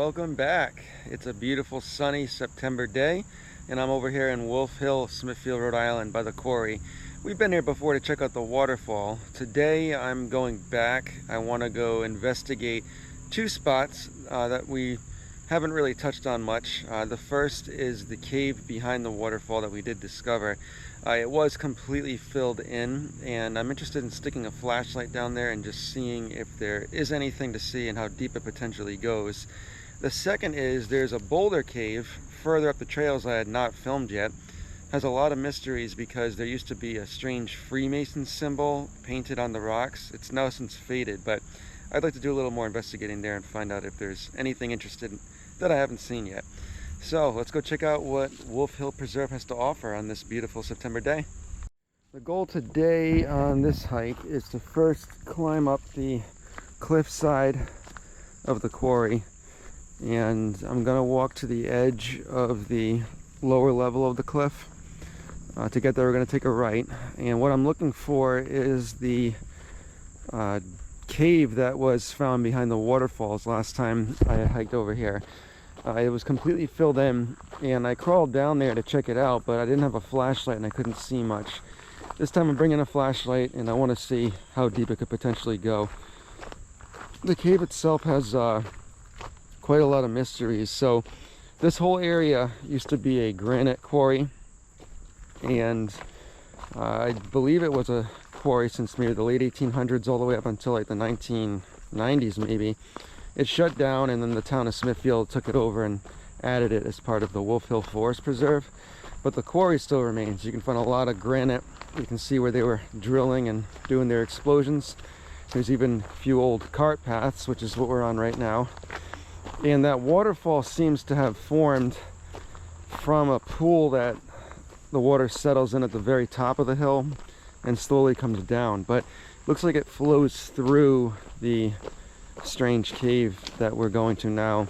welcome back. It's a beautiful sunny September day and I'm over here in Wolf Hill, Smithfield, Rhode Island by the quarry. We've been here before to check out the waterfall. Today I'm going back. I want to go investigate two spots that we haven't really touched on much. The first is the cave behind the waterfall that we did discover. It was completely filled in, and I'm interested in sticking a flashlight down there and just seeing if there is anything to see and how deep it potentially goes. The second is there's a boulder cave further up the trails I had not filmed yet. Has a lot of mysteries because there used to be a strange Freemason symbol painted on the rocks. It's now since faded, but I'd like to do a little more investigating there and find out if there's anything interesting that I haven't seen yet. So let's go check out what Wolf Hill Preserve has to offer on this beautiful September day. The goal today on this hike is to first climb up the cliff side of the quarry, and I'm gonna walk to the edge of the lower level of the cliff. To get there we're gonna take a right, and what I'm looking for is the cave that was found behind the waterfalls last time I hiked over here. It was completely filled in, and I crawled down there to check it out, but I didn't have a flashlight and I couldn't see much. This time I'm bringing a flashlight and I want to see how deep it could potentially go. The cave itself has quite a lot of mysteries. So this whole area used to be a granite quarry, and I believe it was a quarry since maybe the late 1800s all the way up until like the 1990s maybe. It shut down, and then the town of Smithfield took it over and added it as part of the Wolf Hill Forest Preserve. But the quarry still remains. You can find a lot of granite. You can see where they were drilling and doing their explosions. There's even a few old cart paths, which is what we're on right now. And that waterfall seems to have formed from a pool that the water settles in at the very top of the hill and slowly comes down. But it looks like it flows through the strange cave that we're going to now.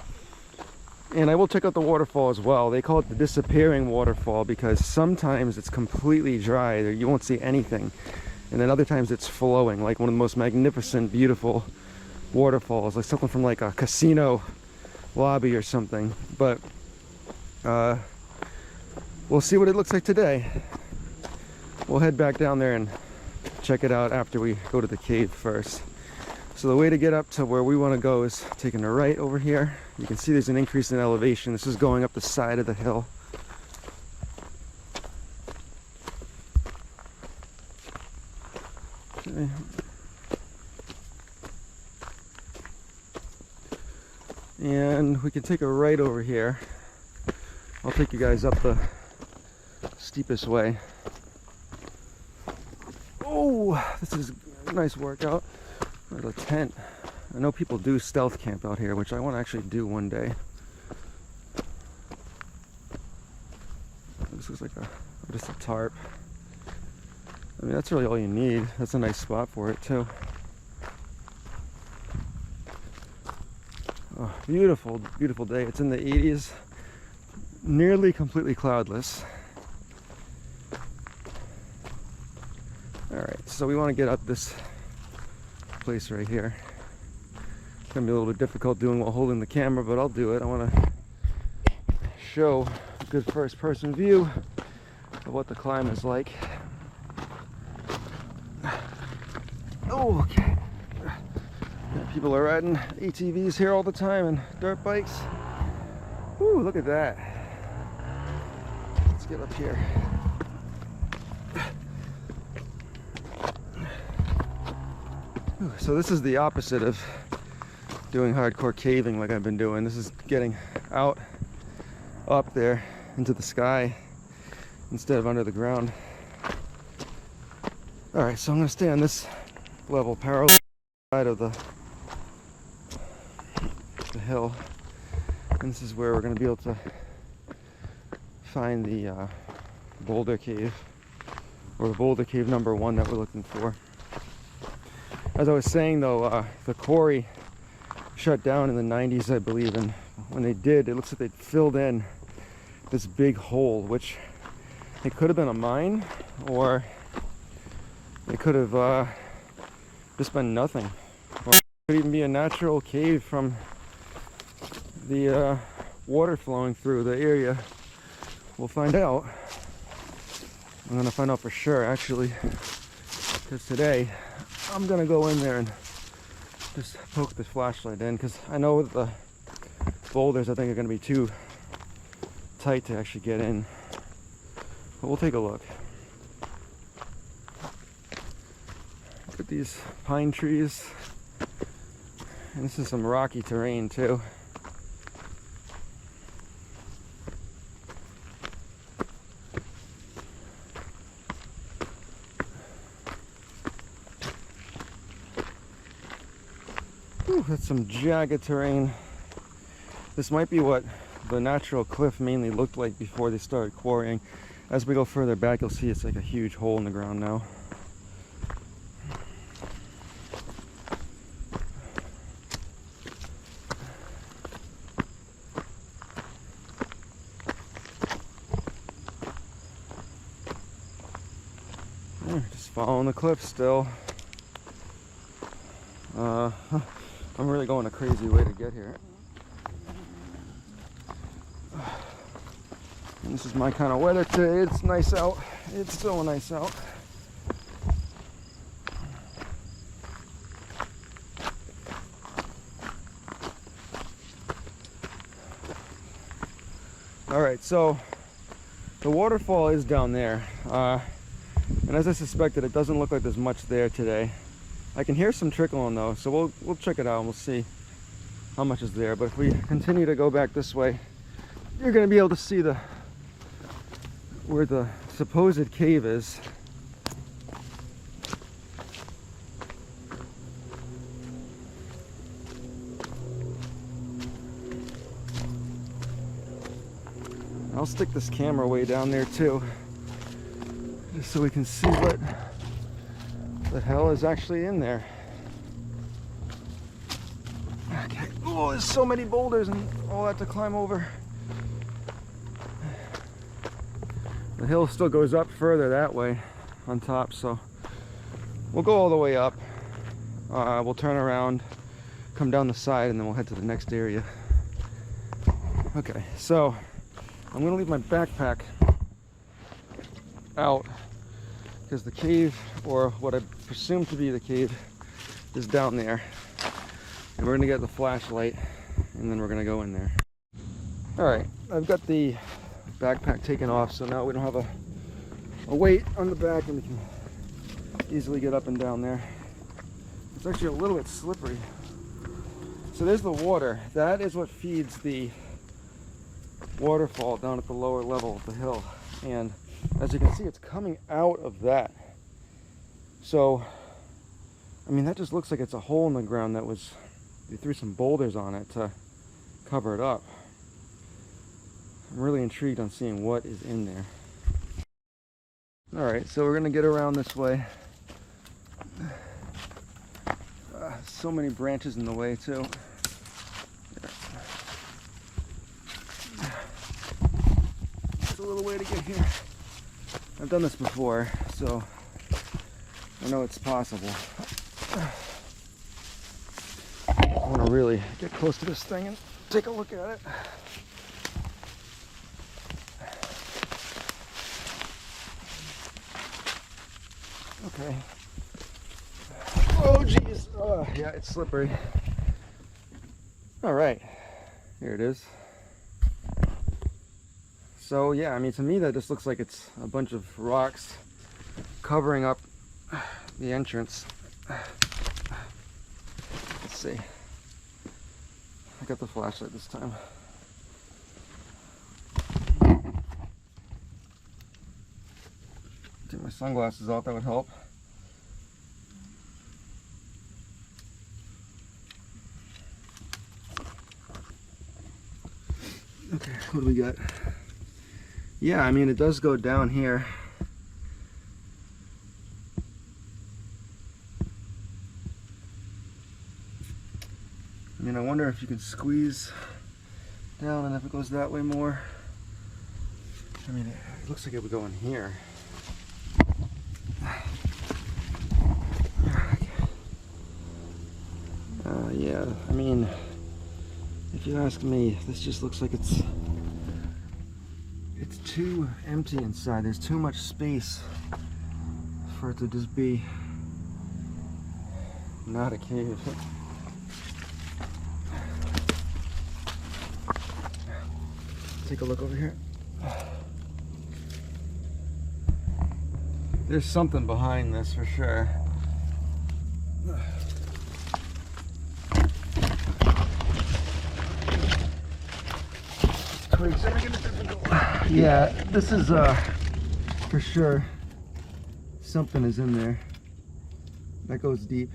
And I will check out the waterfall as well. They call it the disappearing waterfall because sometimes it's completely dry, you won't see anything, and then other times it's flowing, like one of the most magnificent, beautiful waterfalls, like something from like a casino lobby or something. But we'll see what it looks like today. We'll head back down there and check it out after we go to the cave first. So the way to get up to where we want to go is taking a right over here. You can see there's an increase in elevation. This is going up the side of the hill. Okay. And we can take a right over here. I'll take you guys up the steepest way. Oh, this is a nice workout. There's a tent. I know people do stealth camp out here, which I want to actually do one day. This looks like just a tarp. I mean, that's really all you need. That's a nice spot for it too. Oh, beautiful, beautiful day. It's in the 80s, nearly completely cloudless. All right, so we want to get up this place right here. It's gonna be a little bit difficult doing while holding the camera, but I'll do it. I want to show a good first-person view of what the climb is like. Oh, okay. People are riding ATVs here all the time and dirt bikes. Ooh, look at that. Let's get up here. So this is the opposite of doing hardcore caving like I've been doing. This is getting out up there into the sky instead of under the ground. Alright, so I'm going to stay on this level parallel side of the hill. And this is where we're going to be able to find the boulder cave, or boulder cave number 1 that we're looking for. As I was saying though, the quarry shut down in the 90s, I believe, and when they did, it looks like they filled in this big hole, which it could have been a mine, or it could have just been nothing, or it could even be a natural cave from the water flowing through the area. We'll find out. I'm gonna find out for sure, actually, because today I'm gonna go in there and just poke the flashlight in, because I know the boulders I think are gonna be too tight to actually get in, but we'll take a look. Look at these pine trees, and this is some rocky terrain too. Whew, that's some jagged terrain. This might be what the natural cliff mainly looked like before they started quarrying. As we go further back, you'll see it's like a huge hole in the ground now. Just following the cliff still. I'm really going a crazy way to get here. And this is my kind of weather today. It's nice out. It's so nice out. Alright, so the waterfall is down there. And as I suspected, it doesn't look like there's much there today. I can hear some trickling though, so we'll check it out and we'll see how much is there. But if we continue to go back this way, you're going to be able to see where the supposed cave is. I'll stick this camera way down there too, just so we can see what the hell is actually in there. Okay. Oh, there's so many boulders and all that to climb over. The hill still goes up further that way on top, so we'll go all the way up. We'll turn around, come down the side, and then we'll head to the next area. Okay, so I'm gonna leave my backpack out because the cave, or what I presume to be the cave, is down there. And we're gonna get the flashlight and then we're gonna go in there. Alright, I've got the backpack taken off, so now we don't have a weight on the back and we can easily get up and down there. It's actually a little bit slippery. So there's the water. That is what feeds the waterfall down at the lower level of the hill. And as you can see, it's coming out of that. So, I mean, that just looks like it's a hole in the ground that was, they threw some boulders on it to cover it up. I'm really intrigued on seeing what is in there. Alright, so we're going to get around this way. So many branches in the way too. It's a little way to get here. I've done this before, so I know it's possible. I want to really get close to this thing and take a look at it. Okay. Oh geez. Oh, yeah, it's slippery. All right, here it is. So yeah, I mean, to me that just looks like it's a bunch of rocks covering up the entrance. Let's see. I got the flashlight this time. Take my sunglasses off, that would help. Okay, what do we got? Yeah, I mean, it does go down here. I mean, I wonder if you can squeeze down and if it goes that way more. I mean, it looks like it would go in here. Yeah, I mean, if If you ask me, this just looks like it's too empty inside. There's too much space for it to just be not a cave. Take a look over here. There's something behind this for sure. Twigs are making it difficult. Yeah, this is for sure something is in there. That goes deep.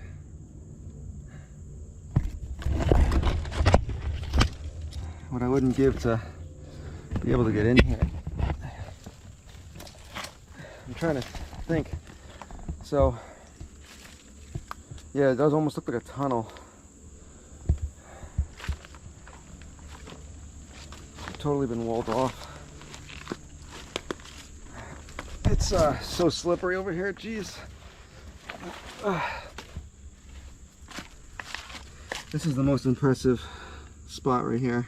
What I wouldn't give to be able to get in here. I'm trying to think. So, yeah, it does almost look like a tunnel. Totally been walled off. It's so slippery over here, jeez. This is the most impressive spot right here.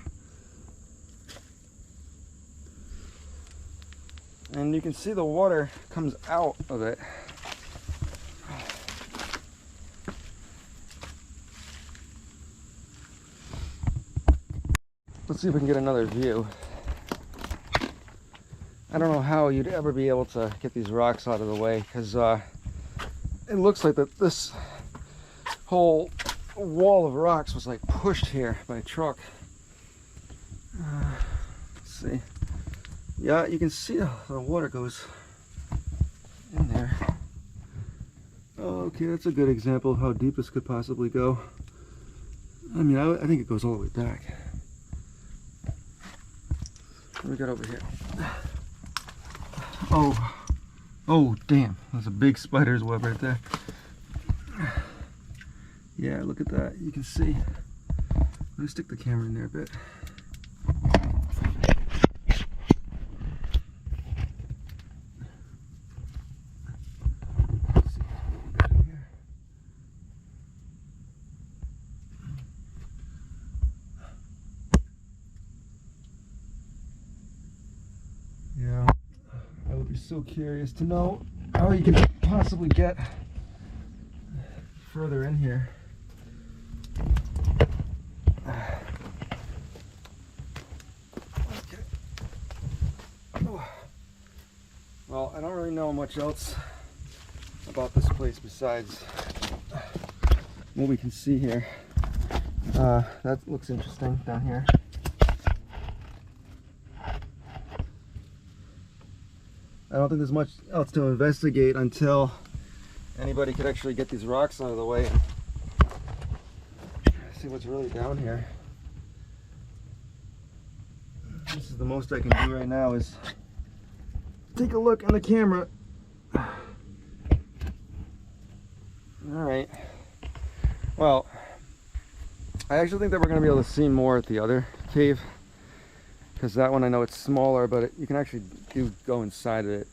And you can see the water comes out of it. Let's see if we can get another view. I don't know how you'd ever be able to get these rocks out of the way, because it looks like that this whole wall of rocks was like pushed here by a truck. Let's see. Yeah, you can see the water goes in there. Oh, okay, that's a good example of how deep this could possibly go. I mean, I think it goes all the way back. What do we got over here? Oh, damn. There's a big spider's web right there. Yeah, look at that. You can see. Let me stick the camera in there a bit. Yeah, I would be so curious to know how you could possibly get further in here. Okay. Well, I don't really know much else about this place besides what we can see here. That looks interesting down here. I don't think there's much else to investigate until anybody could actually get these rocks out of the way and see what's really down here. This is the most I can do right now, is take a look on the camera. Alright. Well, I actually think that we're going to be able to see more at the other cave, because that one I know it's smaller, but you can actually go inside of it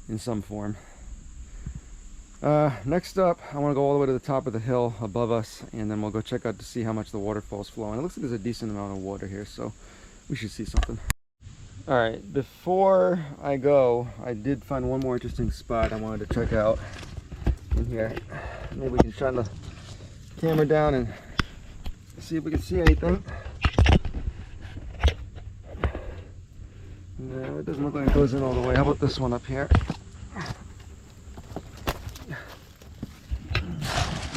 in some form. Next up, I want to go all the way to the top of the hill above us, and then we'll go check out to see how much the waterfall's flowing. It looks like there's a decent amount of water here, so we should see something. Alright, before I go, I did find one more interesting spot I wanted to check out in here. Maybe we can shine the camera down and see if we can see anything. No, it doesn't look like it goes in all the way. How about this one up here?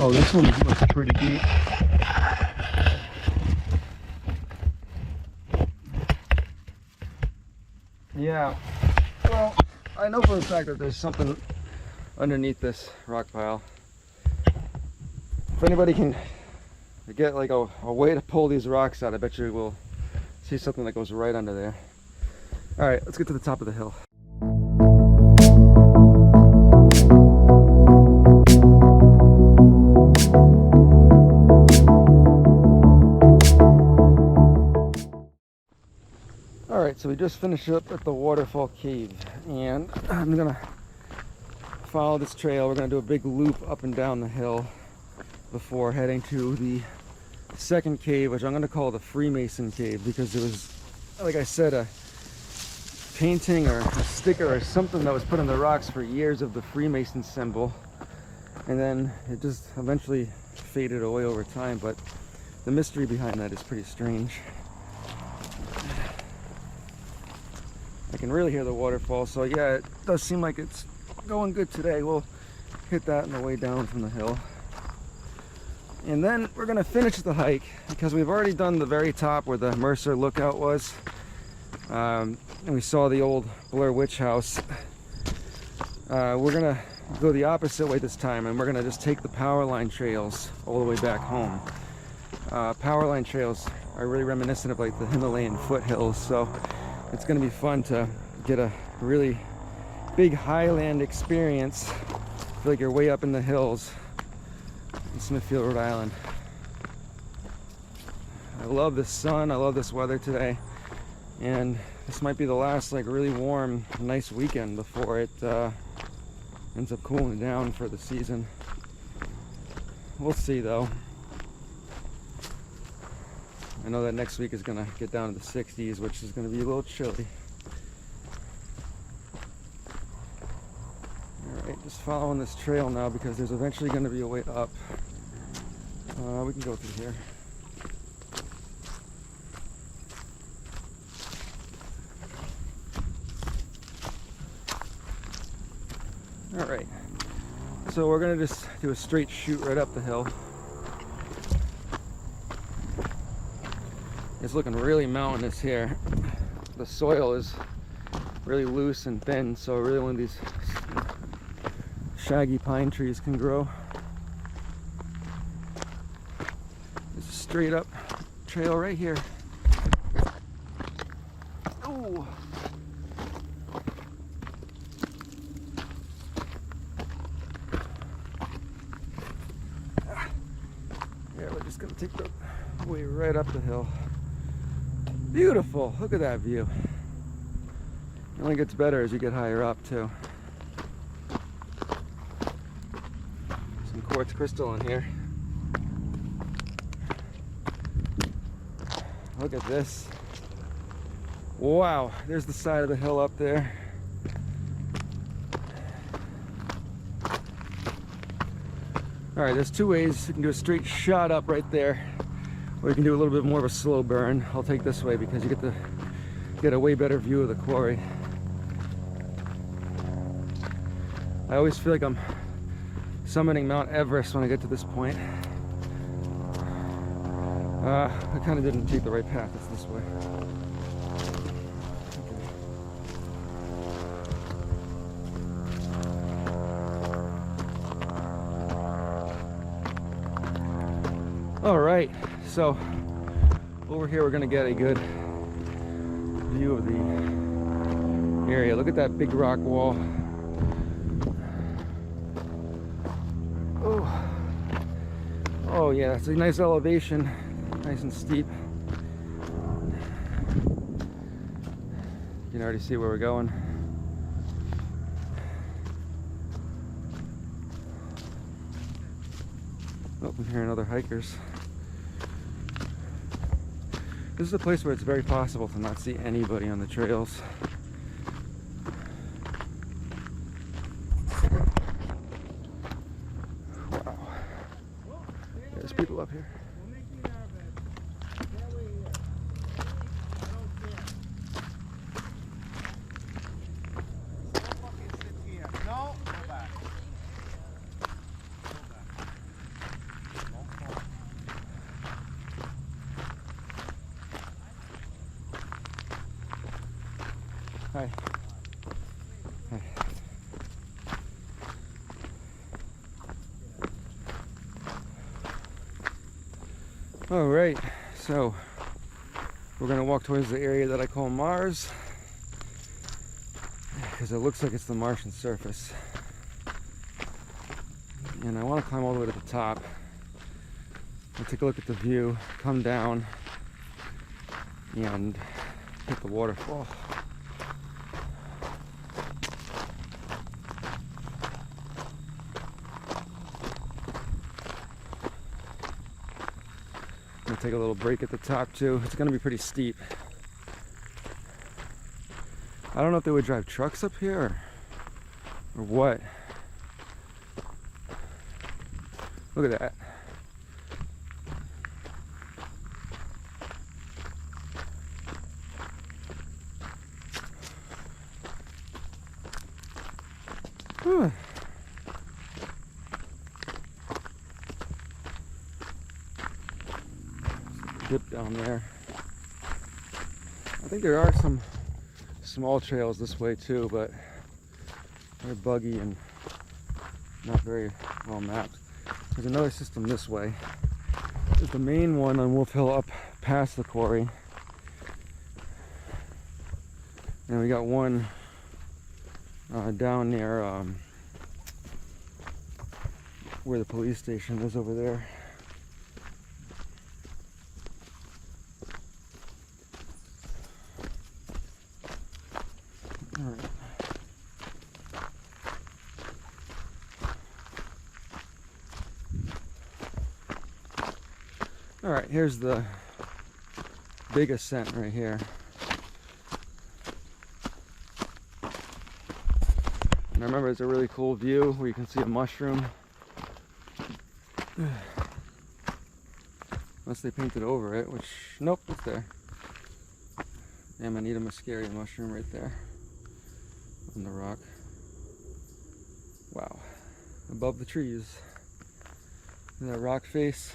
Oh, this one looks pretty deep. Yeah, well, I know for a fact that there's something underneath this rock pile. If anybody can get like a way to pull these rocks out, I bet you we'll see something that goes right under there. Alright, let's get to the top of the hill. Alright, so we just finished up at the Waterfall Cave, and I'm gonna follow this trail. We're gonna do a big loop up and down the hill before heading to the second cave, which I'm going to call the Freemason cave, because there was, like I said, a painting or a sticker or something that was put on the rocks for years of the Freemason symbol, and then it just eventually faded away over time. But the mystery behind that is pretty strange. I can really hear the waterfall, so yeah, it does seem like it's going good today. We'll hit that on the way down from the hill. And then we're gonna finish the hike, because we've already done the very top where the Mercer lookout was. And we saw the old Blair Witch house. We're gonna go the opposite way this time, and we're gonna just take the power line trails all the way back home. Power line trails are really reminiscent of like the Himalayan foothills, so it's gonna be fun to get a really big highland experience. Feel like you're way up in the hills in Smithfield, Rhode Island. I love the sun, I love this weather today, and this might be the last like really warm, nice weekend before it ends up cooling down for the season. We'll see though. I know that next week is gonna get down to the 60s, which is gonna be a little chilly. Alright, just following this trail now, because there's eventually gonna be a way up. We can go through here. Alright, so we're gonna just do a straight shoot right up the hill. It's looking really mountainous here. The soil is really loose and thin, so really one of these shaggy pine trees can grow. There's a straight up trail right here. Oh! Yeah, we're just gonna take the way right up the hill. Beautiful, look at that view. It only gets better as you get higher up too. Some quartz crystal in here. Look at this. Wow, there's the side of the hill up there. Alright, there's two ways. You can do a straight shot up right there, or you can do a little bit more of a slow burn. I'll take this way because you get a way better view of the quarry. I always feel like I'm summiting Mount Everest when I get to this point. I kind of didn't take the right path. It's this way. All right, so over here we're gonna get a good view of the area. Look at that big rock wall. Oh yeah, it's a nice elevation, nice and steep. You can already see where we're going. Oh, I'm hearing other hikers. This is a place where it's very possible to not see anybody on the trails. Wow. There's people up here. Hi. Hi. All right, so we're gonna walk towards the area that I call Mars, because it looks like it's the Martian surface. And I want to climb all the way to the top and take a look at the view, come down, and hit the waterfall. gonna take a little break at the top too. It's gonna be pretty steep. I don't know if they would drive trucks up here or what. Look at that. Whew. Dip down there. I think there are some small trails this way too, but they're buggy and not very well mapped. There's another system this way. There's the main one on Wolf Hill up past the quarry. And we got one down near where the police station is over there. All right, here's the big ascent right here. And I remember it's a really cool view where you can see a mushroom. Unless they painted over it, which, nope, it's there. Damn, I need a muscarian mushroom right there on the rock. Wow, above the trees. And that rock face.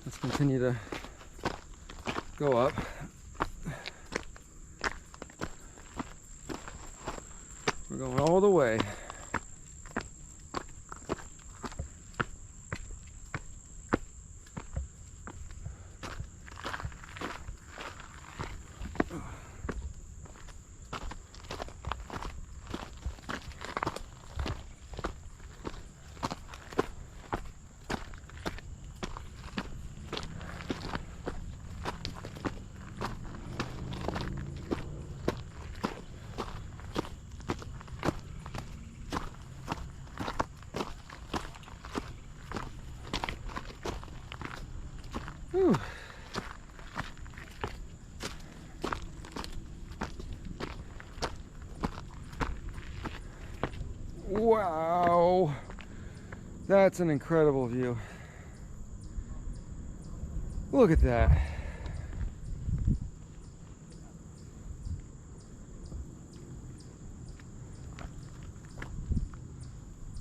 Let's continue to go up. We're going all the way. Whew. Wow, that's an incredible view. Look at that.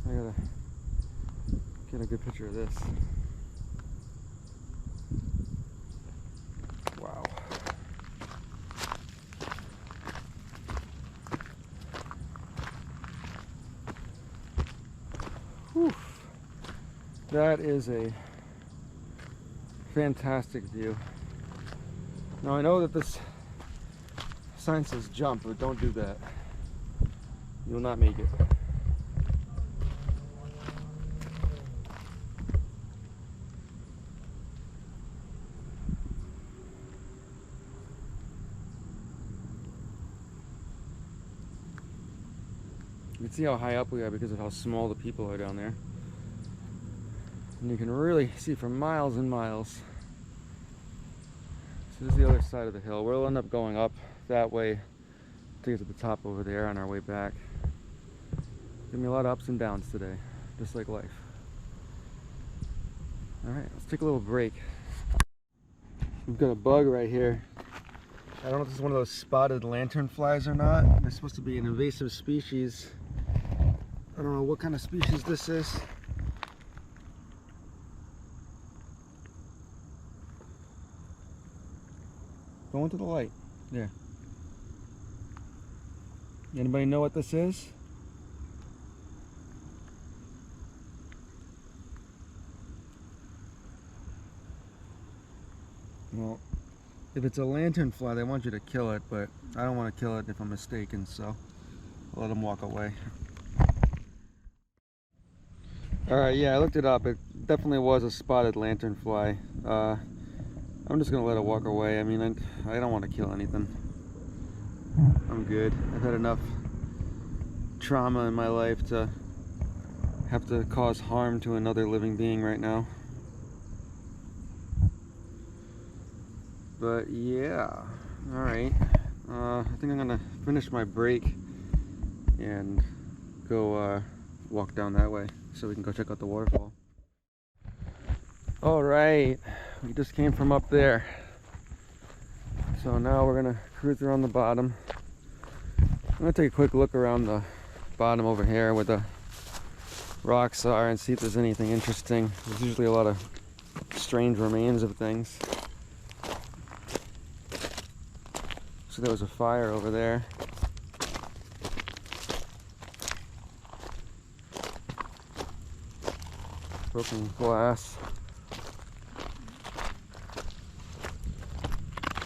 I gotta get a good picture of this. Wow. Whew. That is a fantastic view. Now I know that this sign says jump, but don't do that. You will not make it. You can see how high up we are because of how small the people are down there. And you can really see for miles and miles. So this is the other side of the hill. We'll end up going up that way to get to the top over there on our way back. Give me a lot of ups and downs today, just like life. Alright, let's take a little break. We've got a bug right here. I don't know if this is one of those spotted lanternflies or not. They're supposed to be an invasive species. I don't know what kind of species this is. Go into the light. There. Anybody know what this is? Well, if it's a lanternfly, they want you to kill it, but I don't want to kill it if I'm mistaken, so I'll let them walk away. Alright, yeah, I looked it up. It definitely was a spotted lanternfly. I'm just gonna let it walk away. I mean, I don't want to kill anything. I'm good. I've had enough trauma in my life to have to cause harm to another living being right now. But yeah, alright. I think I'm gonna finish my break and go walk down that way so we can go check out the waterfall. Alright, we just came from up there. So now we're gonna cruise around the bottom. I'm gonna take a quick look around the bottom over here where the rocks are and see if there's anything interesting. There's usually a lot of strange remains of things. So there was a fire over there. Broken glass.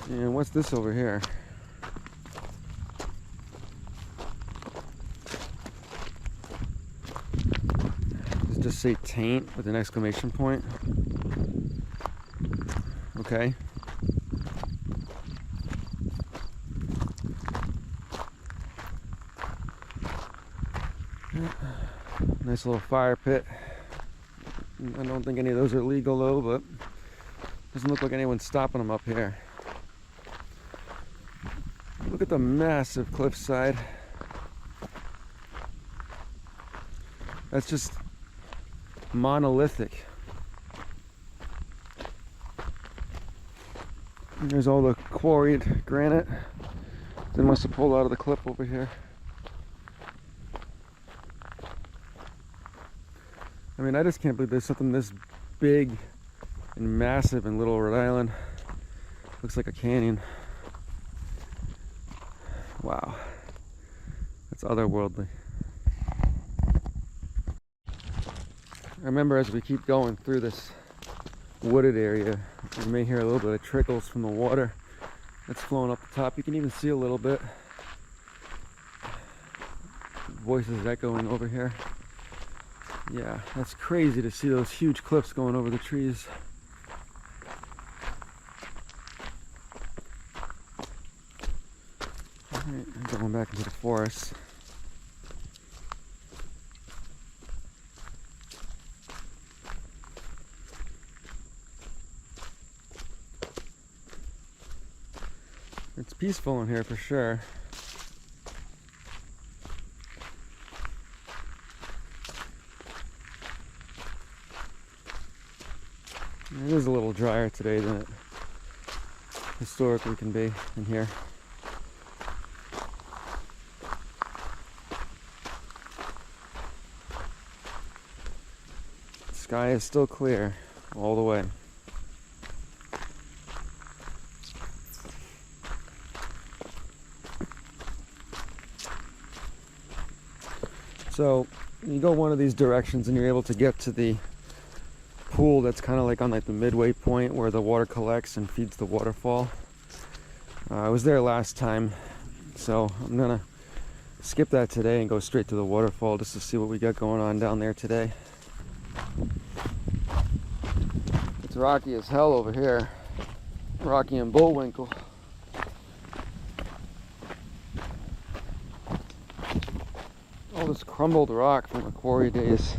And what's this over here? Does it just say taint with an exclamation point? Okay. Nice little fire pit. I don't think any of those are legal though, but doesn't look like anyone's stopping them up here. Look at the massive cliffside. That's just monolithic. And there's all the quarried granite. They must have pulled out of the cliff over here. I mean, I just can't believe there's something this big and massive in Little Rhode Island. Looks like a canyon. Wow, that's otherworldly. I remember as we keep going through this wooded area, you may hear a little bit of trickles from the water that's flowing up the top. You can even see a little bit. Voices echoing over here. Yeah, that's crazy to see those huge cliffs going over the trees. Alright, I'm going back into the forest. It's peaceful in here for sure. It is a little drier today than it historically can be in here. The sky is still clear all the way. So you go one of these directions and you're able to get to the pool that's kind of like on like the midway point where the water collects and feeds the waterfall. I was there last time, so I'm gonna skip that today and go straight to the waterfall just to see what we got going on down there today. It's rocky as hell over here. Rocky and Bullwinkle. All this crumbled rock from the quarry days.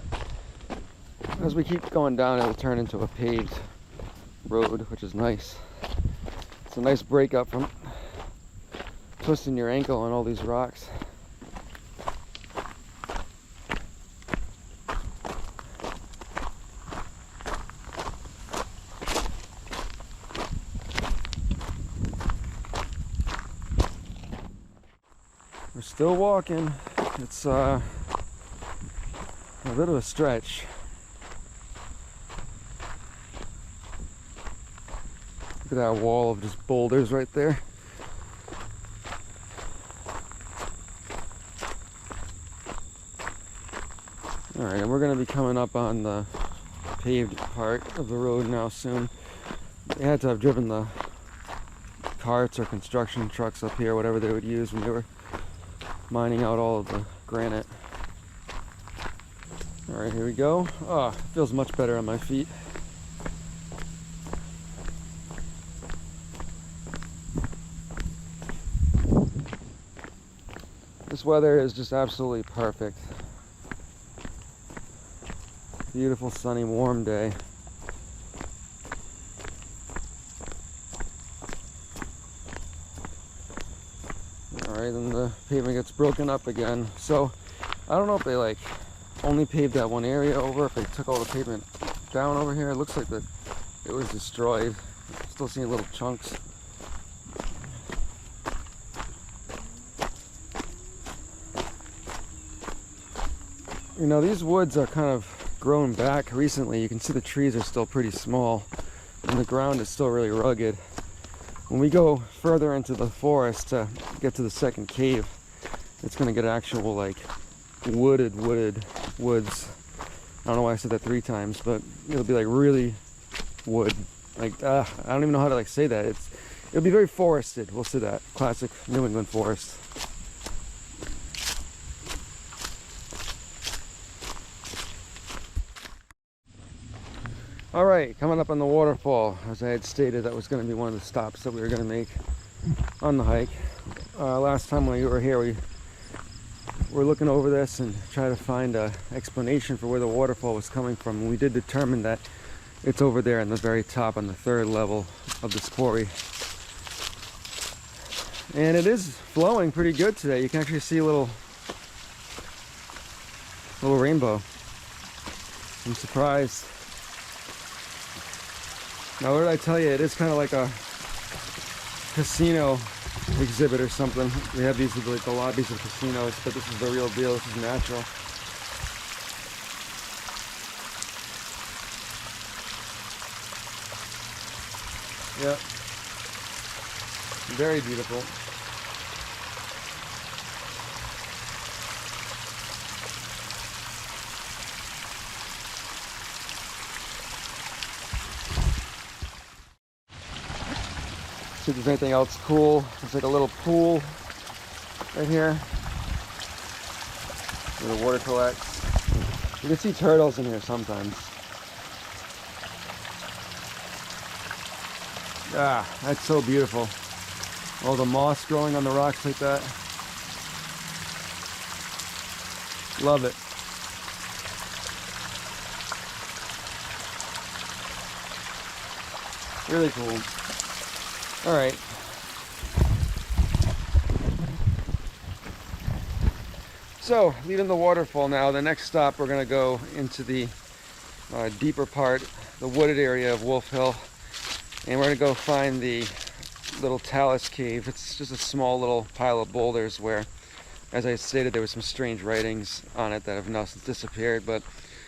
As we keep going down, it'll turn into a paved road, which is nice. It's a nice break up from twisting your ankle on all these rocks. We're still walking. It's a bit of a stretch. Look at that wall of just boulders right there. Alright, and we're going to be coming up on the paved part of the road now soon. They had to have driven the carts or construction trucks up here, whatever they would use when they were mining out all of the granite. Alright, here we go. Oh, it feels much better on my feet. This weather is just absolutely perfect. Beautiful, sunny, warm day. Alright, then the pavement gets broken up again. So, I don't know if they like only paved that one area over, if they took all the pavement down over here. It looks like that it was destroyed. Still seeing little chunks. You know, these woods are kind of grown back recently. You can see the trees are still pretty small and the ground is still really rugged. When we go further into the forest to get to the second cave, it's going to get actual like wooded woods. I don't know why I said that 3 times, but it'll be like really wood. Like I don't even know how to like say that. It'll be very forested. We'll say that. Classic New England forest. All right, coming up on the waterfall. As I had stated, that was going to be one of the stops that we were going to make on the hike. Last time when we were here, we were looking over this and try to find an explanation for where the waterfall was coming from. And we did determine that it's over there on the very top, on the 3rd level of this quarry. And it is flowing pretty good today. You can actually see a little rainbow. I'm surprised. Now, what did I tell you? It is kind of like a casino exhibit or something. We have these like the lobbies of casinos, but this is the real deal. This is natural. Yep. Very beautiful. See if there's anything else cool. There's like a little pool right here where the water collects. You can see turtles in here sometimes. Ah, that's so beautiful. All the moss growing on the rocks like that. Love it. Really cool. All right. So, leaving the waterfall now, the next stop we're going to go into the deeper part, the wooded area of Wolf Hill. And we're going to go find the little talus cave. It's just a small little pile of boulders where, as I stated, there was some strange writings on it that have now since disappeared. But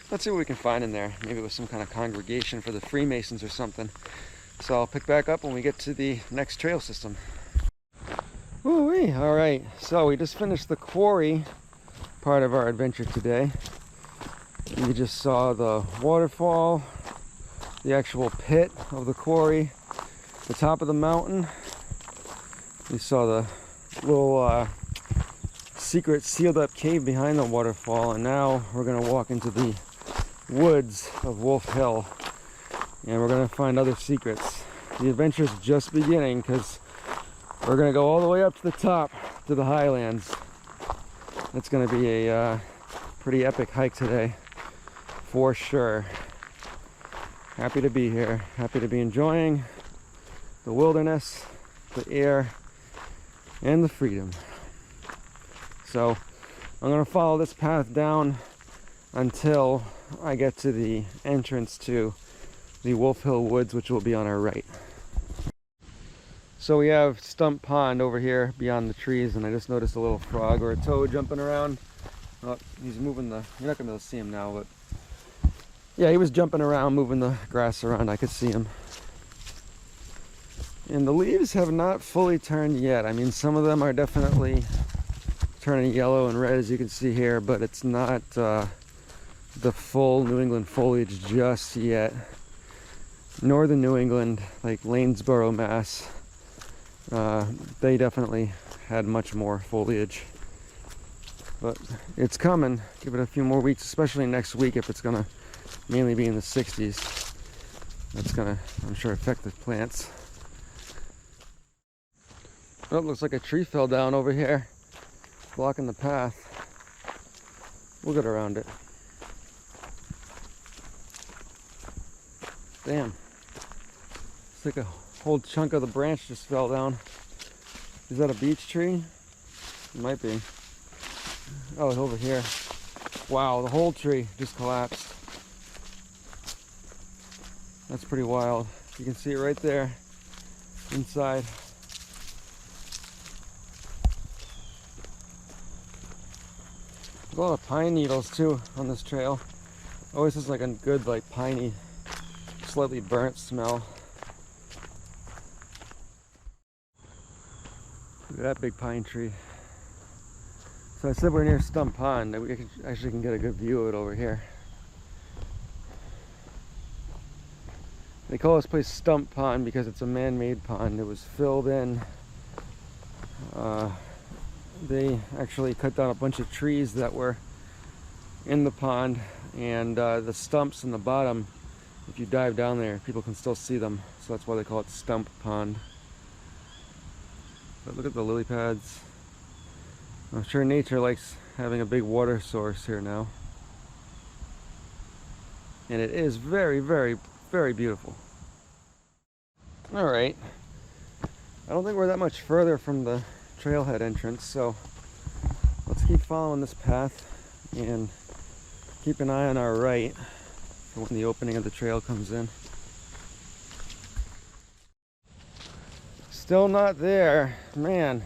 let's see what we can find in there. Maybe it was some kind of congregation for the Freemasons or something. So I'll pick back up when we get to the next trail system. Woo-wee. All right, so we just finished the quarry part of our adventure today. You just saw the waterfall, the actual pit of the quarry, the top of the mountain. You saw the little secret sealed up cave behind the waterfall, and now we're going to walk into the woods of Wolf Hill. And we're going to find other secrets. The adventure's just beginning because we're going to go all the way up to the top, to the highlands. It's going to be a pretty epic hike today, for sure. Happy to be here. Happy to be enjoying the wilderness, the air, and the freedom. So I'm going to follow this path down until I get to the entrance to the Wolf Hill Woods, which will be on our right. So we have Stump Pond over here beyond the trees, and I just noticed a little frog or a toad jumping around. Oh, he's moving the, you're not going to be able to see him now, but yeah, he was jumping around, moving the grass around. I could see him. And the leaves have not fully turned yet. I mean, some of them are definitely turning yellow and red, as you can see here, but it's not the full New England foliage just yet. Northern New England, like Lanesboro, Mass, they definitely had much more foliage. But it's coming. Give it a few more weeks, especially next week if it's gonna mainly be in the 60s. That's gonna, I'm sure, affect the plants. Oh, looks like a tree fell down over here. blocking the path. We'll get around it. Damn. It's like a whole chunk of the branch just fell down. Is that a beech tree? It might be. Oh, it's over here. Wow, the whole tree just collapsed. That's pretty wild. You can see it right there inside. There's a lot of pine needles too on this trail. Always has like a good, like, piney, slightly burnt smell. Look at that big pine tree. So I said we're near Stump Pond, and we actually can get a good view of it over here. They call this place Stump Pond because it's a man-made pond. It was filled in. They actually cut down a bunch of trees that were in the pond, and the stumps in the bottom, if you dive down there, people can still see them. So that's why they call it Stump Pond. But look at the lily pads. I'm sure nature likes having a big water source here now. And it is very, very, very beautiful. Alright. I don't think we're that much further from the trailhead entrance, so let's keep following this path and keep an eye on our right for when the opening of the trail comes in. Still not there. Man,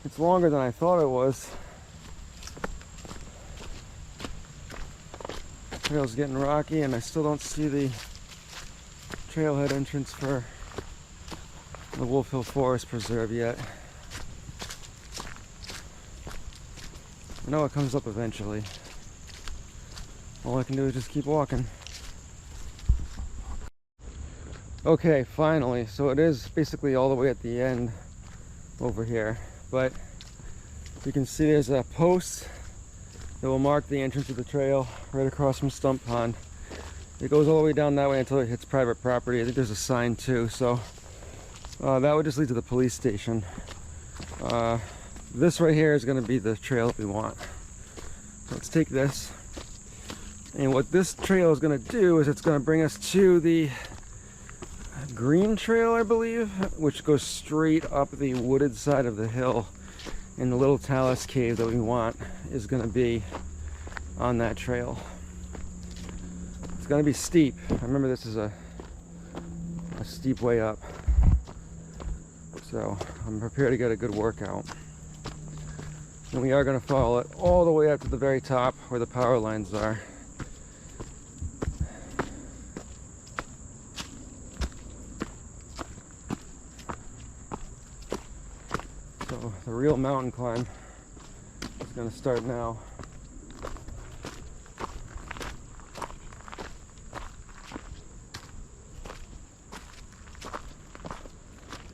it's longer than I thought it was. The trail's getting rocky and I still don't see the trailhead entrance for the Wolf Hill Forest Preserve yet. I know it comes up eventually. All I can do is just keep walking. Okay, finally. So it is basically all the way at the end over here. But you can see there's a post that will mark the entrance of the trail right across from Stump Pond. It goes all the way down that way until it hits private property. I think there's a sign too. So that would just lead to the police station. This right here is going to be the trail that we want. So let's take this. And what this trail is going to do is it's going to bring us to the green trail, I believe, which goes straight up the wooded side of the hill. And the little talus cave that we want is going to be on that trail. It's going to be steep. I remember this is a steep way up. So I'm prepared to get a good workout. And we are going to follow it all the way up to the very top where the power lines are. So the real mountain climb is going to start now.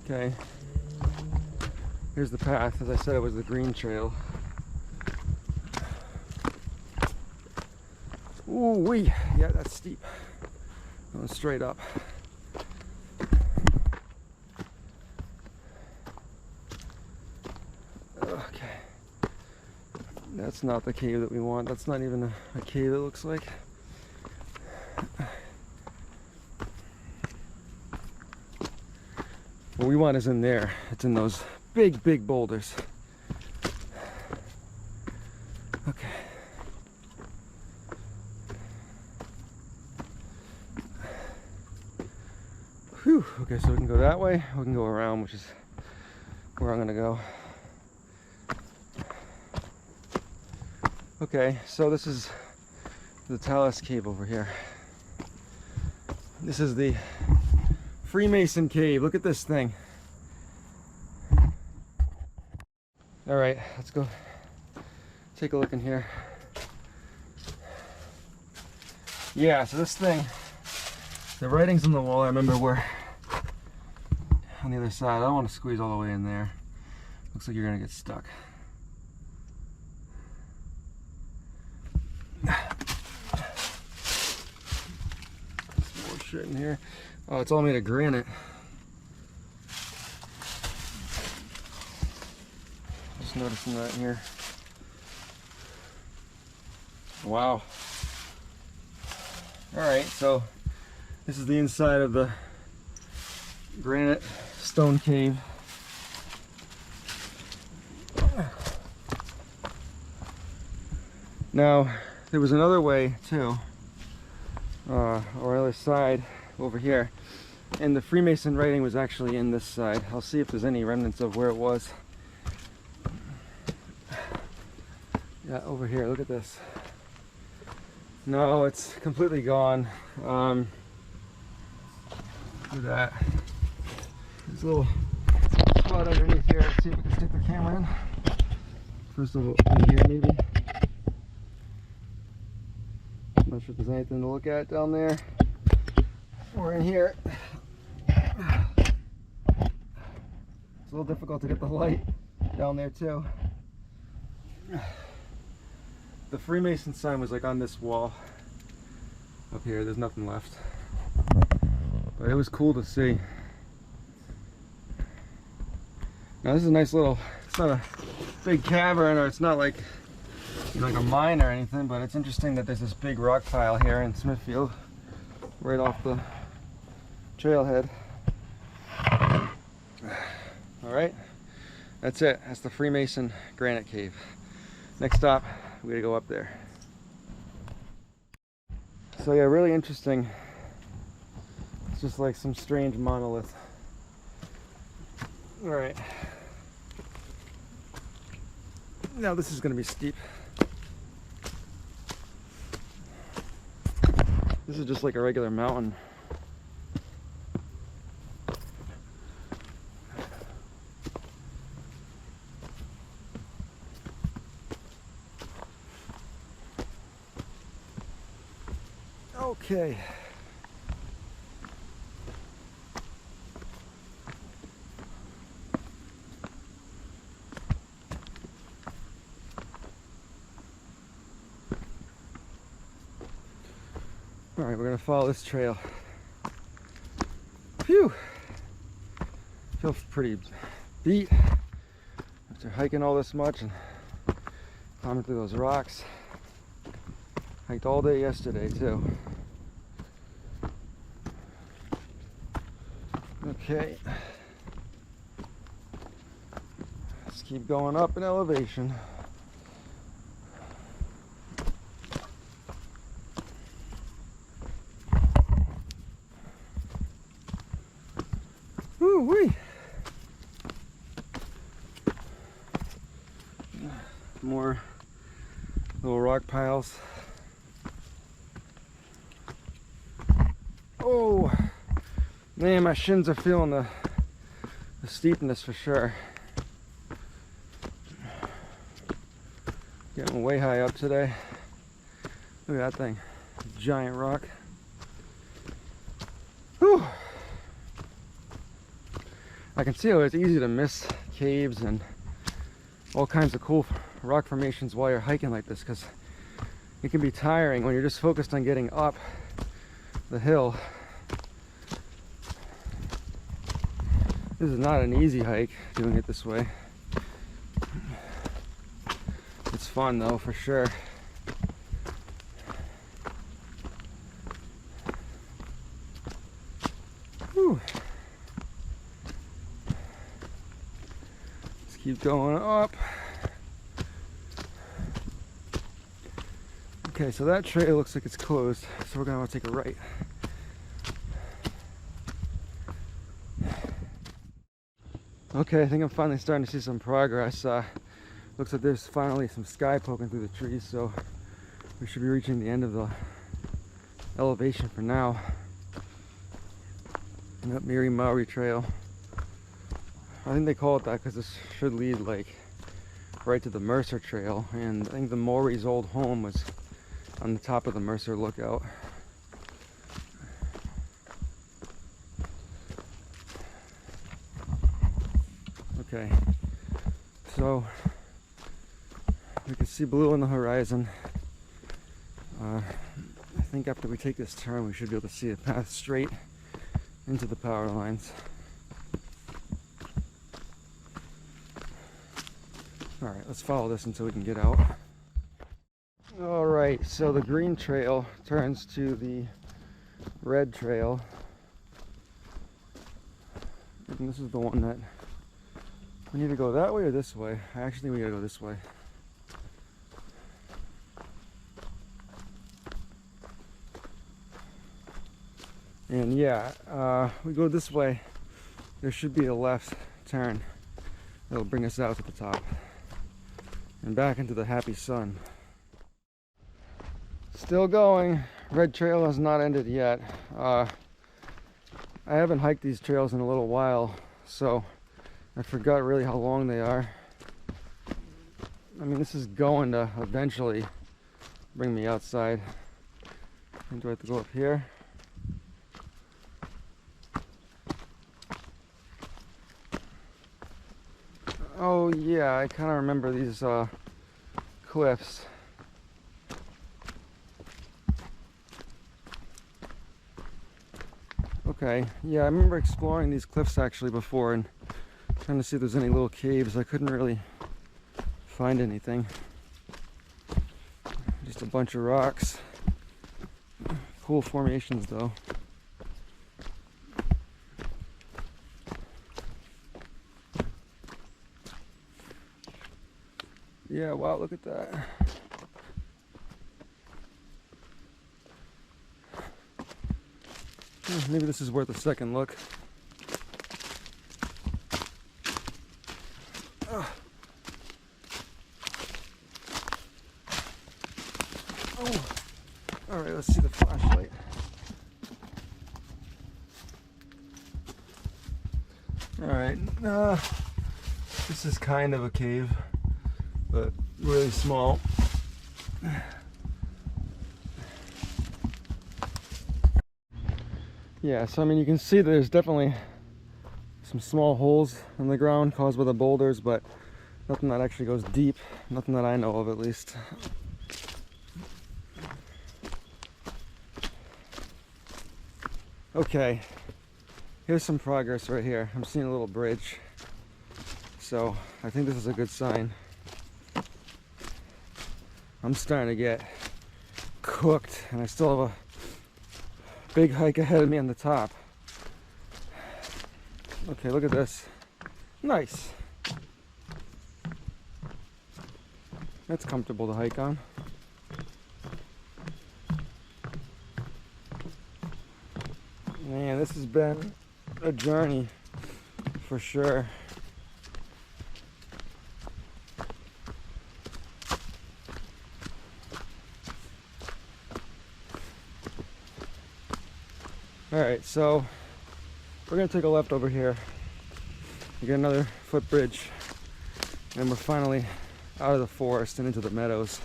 Okay. Here's the path. As I said, it was the green trail. Ooh wee! Yeah, that's steep. Going straight up. Okay. That's not the cave that we want. That's not even a cave, it looks like. What we want is in there. It's in those big boulders. Okay. Whew. Okay, so we can go that way. We can go around, which is where I'm gonna go. Okay, so this is the Talus Cave over here. This is the Freemason Cave. Look at this thing. All right, let's go take a look in here. Yeah, so this thing, the writings on the wall, I remember, were on the other side. I don't want to squeeze all the way in there. Looks like you're gonna get stuck. Some more shit in here. Oh, it's all made of granite. Just noticing that in here. Wow. Alright, so this is the inside of the granite stone cave. Now, there was another way too, or other side over here, and the Freemason writing was actually in this side. I'll see if there's any remnants of where it was. Yeah, over here, look at this. No, it's completely gone. Look at that. There's a little spot underneath here. Let's see if we can stick the camera in. First of all, in here maybe. I'm not sure if there's anything to look at down there or in here. It's a little difficult to get the light down there too. The Freemason sign was like on this wall up here. There's nothing left, but it was cool to see. Now this is a nice little, it's not a big cavern, or it's not like, you know, like a mine or anything, but it's interesting that there's this big rock pile here in Smithfield right off the trailhead. Alright, that's it. That's the Freemason granite cave. Next stop, we gotta go up there. So yeah, really interesting. It's just like some strange monolith. Alright. Now this is gonna be steep. This is just like a regular mountain. Okay. All right, we're gonna follow this trail. Phew! Feels pretty beat after hiking all this much and climbing through those rocks. Hiked all day yesterday too. Okay, let's keep going up in elevation. Woo-wee! More little rock piles. Oh! Man, my shins are feeling the steepness for sure. Getting way high up today. Look at that thing. Giant rock. Whew. I can see how it's easy to miss caves and all kinds of cool rock formations while you're hiking like this, because it can be tiring when you're just focused on getting up the hill. This is not an easy hike, doing it this way. It's fun though, for sure. Whew. Let's keep going up. Okay, so that trail looks like it's closed, so we're gonna want to take a right. Okay, I think I'm finally starting to see some progress. Looks like there's finally some sky poking through the trees, so we should be reaching the end of the elevation for now. And that Miri Maori Trail. I think they call it that because this should lead like right to the Mercer Trail, and I think the Maori's old home was on the top of the Mercer Lookout. Okay, so we can see blue on the horizon. I think after we take this turn, we should be able to see a path straight into the power lines. All right, let's follow this until we can get out. All right. Alright, so the green trail turns to the red trail. And this is the one that we need to go that way or this way. I actually think we gotta go this way. And yeah, we go this way. There should be a left turn that'll bring us out to the top and back into the happy sun. Still going. Red trail has not ended yet. I haven't hiked these trails in a little while, so I forgot really how long they are. I mean, this is going to eventually bring me outside. And do I have to go up here? Oh yeah, I kind of remember these cliffs. Okay, yeah, I remember exploring these cliffs actually before and trying to see if there's any little caves. I couldn't really find anything. Just a bunch of rocks. Cool formations though. Yeah, wow, look at that. Maybe this is worth a second look. Oh, all right, let's see the flashlight. All right, this is kind of a cave, but really small. Yeah, so I mean, you can see there's definitely some small holes in the ground caused by the boulders, but nothing that actually goes deep. Nothing that I know of, at least. Okay, here's some progress right here. I'm seeing a little bridge, so I think this is a good sign. I'm starting to get cooked, and I still have a big hike ahead of me on the top. Okay, look at this. Nice. That's comfortable to hike on. Man, this has been a journey for sure. Alright, so we're going to take a left over here. We get another footbridge, and we're finally out of the forest and into the meadows.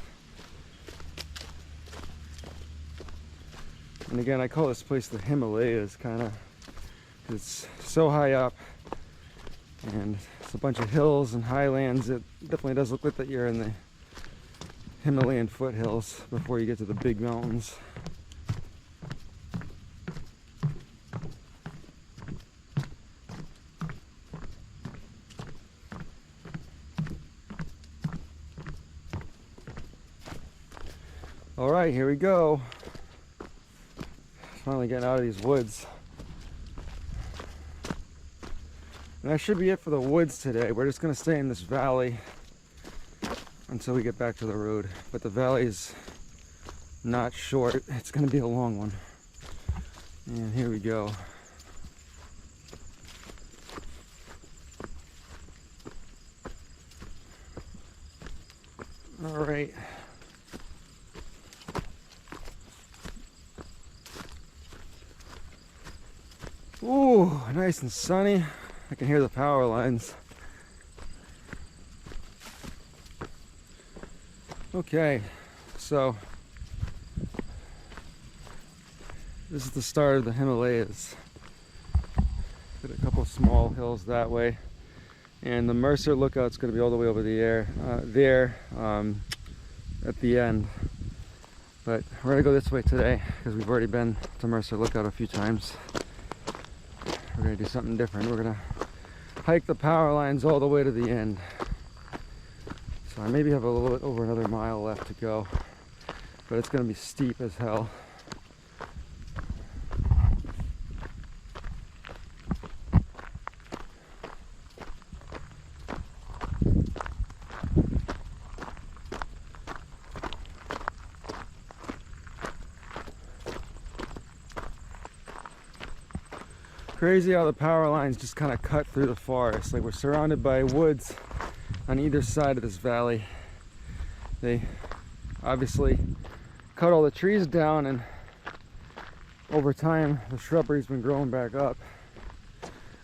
And again, I call this place the Himalayas, kind of. It's so high up, and it's a bunch of hills and highlands. It definitely does look like that you're in the Himalayan foothills before you get to the big mountains. All right, here we go. Finally getting out of these woods. And that should be it for the woods today. We're just gonna stay in this valley until we get back to the road. But the valley is not short. It's gonna be a long one. And here we go. All right. Ooh, nice and sunny. I can hear the power lines. Okay, so this is the start of the Himalayas. Got a couple small hills that way, and the Mercer Lookout's going to be all the way over the air there at the end. But we're going to go this way today because we've already been to Mercer Lookout a few times. We're going to do something different. We're going to hike the power lines all the way to the end. So I maybe have a little bit over another mile left to go. but it's gonna be steep as hell. Crazy how the power lines just kind of cut through the forest. Like, we're surrounded by woods on either side of this valley. They obviously cut all the trees down, and over time the shrubbery's been growing back up.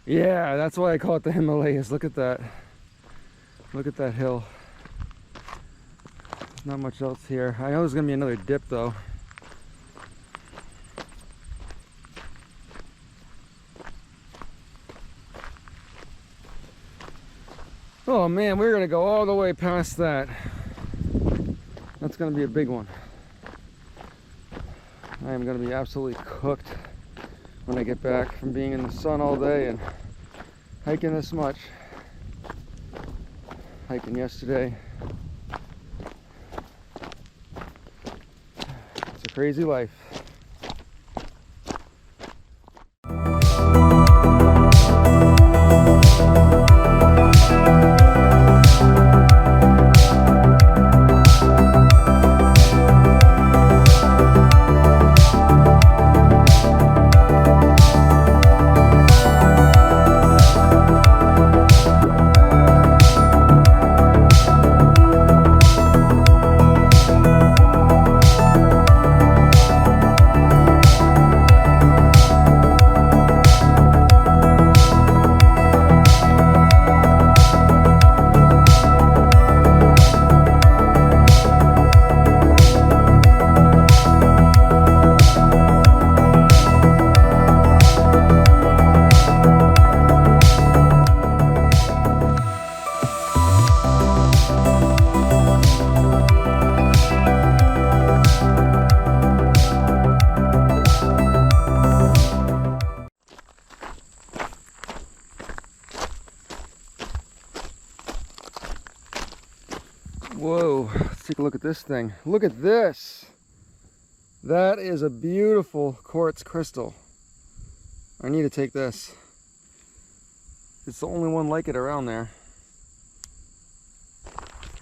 Yeah, that's why I call it the Himalayas. Look at that. Look at that hill. There's not much else here. I know there's gonna be another dip though. Oh man, we're gonna go all the way past that. That's gonna be a big one. I am gonna be absolutely cooked when I get back from being in the sun all day and hiking this much. Hiking yesterday. It's a crazy life. Whoa, let's take a look at this thing. Look at this. That is a beautiful quartz crystal. I need to take this. It's the only one like it around there.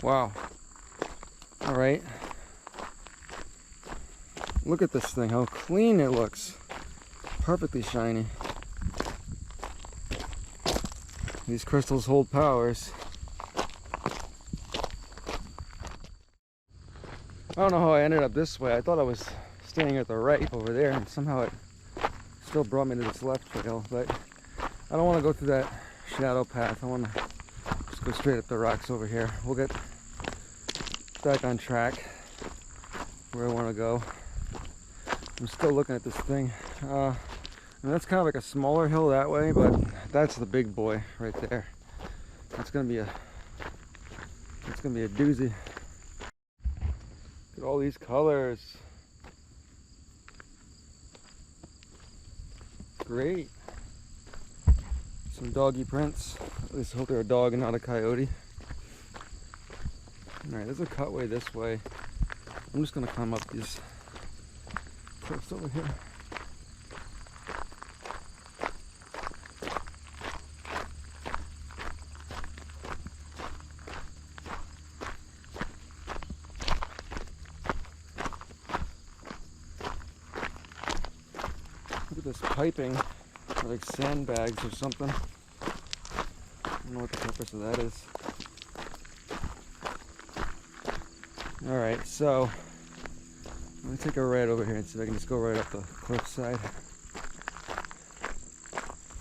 Wow. All right. Look at this thing, how clean it looks. Perfectly shiny. These crystals hold powers. I don't know how I ended up this way. I thought I was staying at the right over there, and somehow it still brought me to this left trail, but I don't want to go through that shadow path. I want to just go straight up the rocks over here. We'll get back on track where I want to go. I'm still looking at this thing. And that's kind of like a smaller hill that way, but that's the big boy right there. That's gonna be a doozy. Look at all these colors. Great. Some doggy prints. At least I hope they're a dog and not a coyote. Alright, there's a cutway this way. I'm just gonna climb up these cliffs over here. Look at this piping, like sandbags or something. I don't know what the purpose of that is. Alright, so I'm going to take a right over here and see if I can just go right up the cliff side.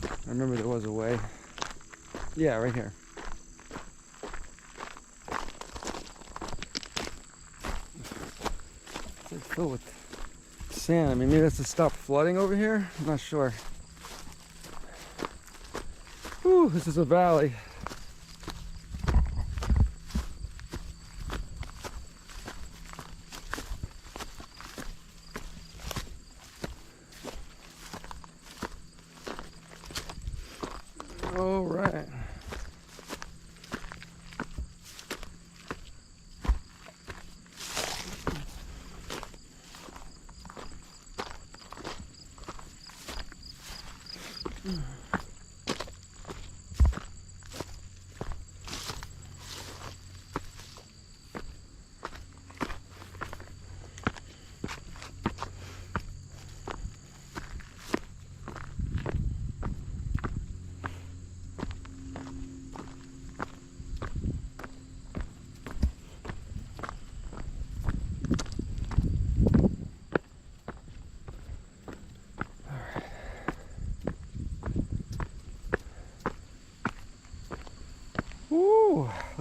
I remember there was a way. Yeah, right here. It's like filled with sand. I mean, maybe that's to stop flooding over here? I'm not sure. Whew, this is a valley. All right.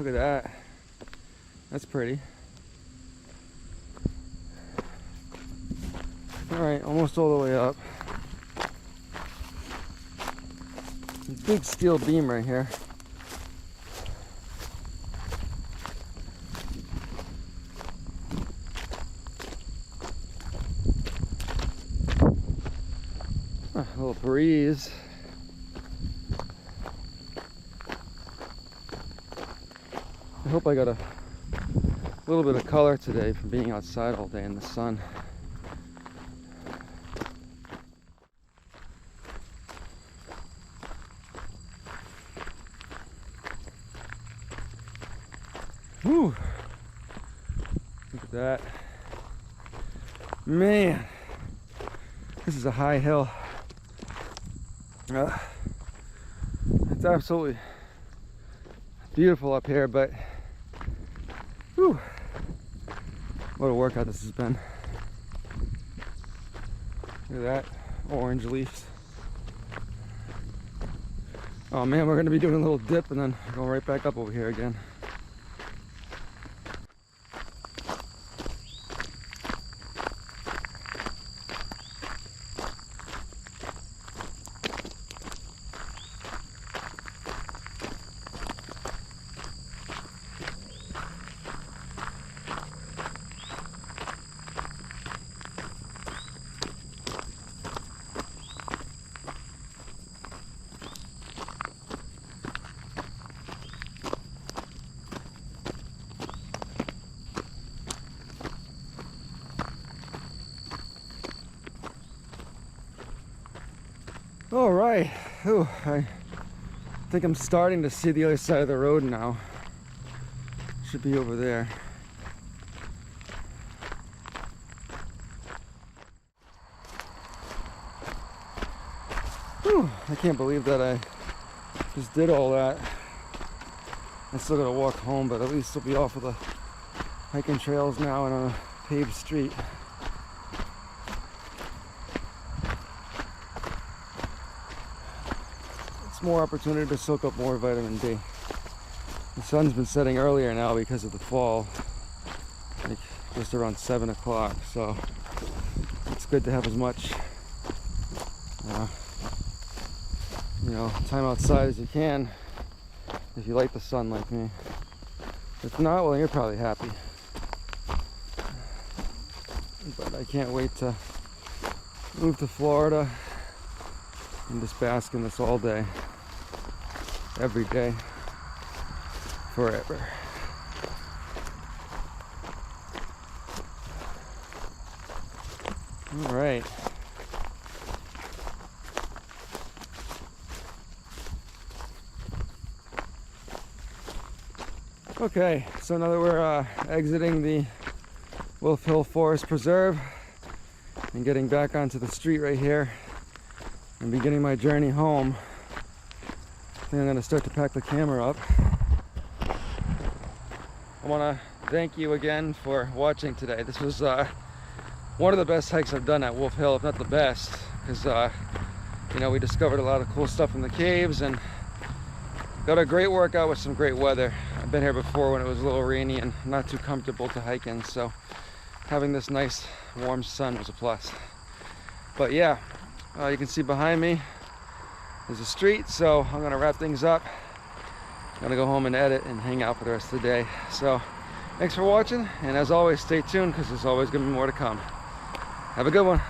look at that. That's pretty. Alright, almost all the way up. Big steel beam right here. A little breeze. I hope I got a little bit of color today from being outside all day in the sun. Whew. Look at that. Man, this is a high hill. It's absolutely beautiful up here, but whew, what a workout this has been. Look at that, orange leaves. Oh man, we're going to be doing a little dip and then go right back up over here again. All right, ooh, I think I'm starting to see the other side of the road now. Should be over there. Whew, I can't believe that I just did all that. I still gotta walk home, but at least we'll be off of the hiking trails now and on a paved street. More opportunity to soak up more vitamin D. The sun's been setting earlier now because of the fall, like just around 7 o'clock, so it's good to have as much time outside as you can if you like the sun like me. If not, well, you're probably happy. But I can't wait to move to Florida and just bask in this all day, every day, forever. All right. Okay, so now that we're exiting the Wolf Hill Forest Preserve and getting back onto the street right here and beginning my journey home, I think I'm going to start to pack the camera up. I want to thank you again for watching today. This was one of the best hikes I've done at Wolf Hill, if not the best, because we discovered a lot of cool stuff in the caves and got a great workout with some great weather. I've been here before when it was a little rainy and not too comfortable to hike in, so having this nice warm sun was a plus. But yeah, you can see behind me there's a street, so I'm gonna wrap things up. I'm gonna go home and edit and hang out for the rest of the day. So thanks for watching, and as always, stay tuned because there's always gonna be more to come. Have a good one.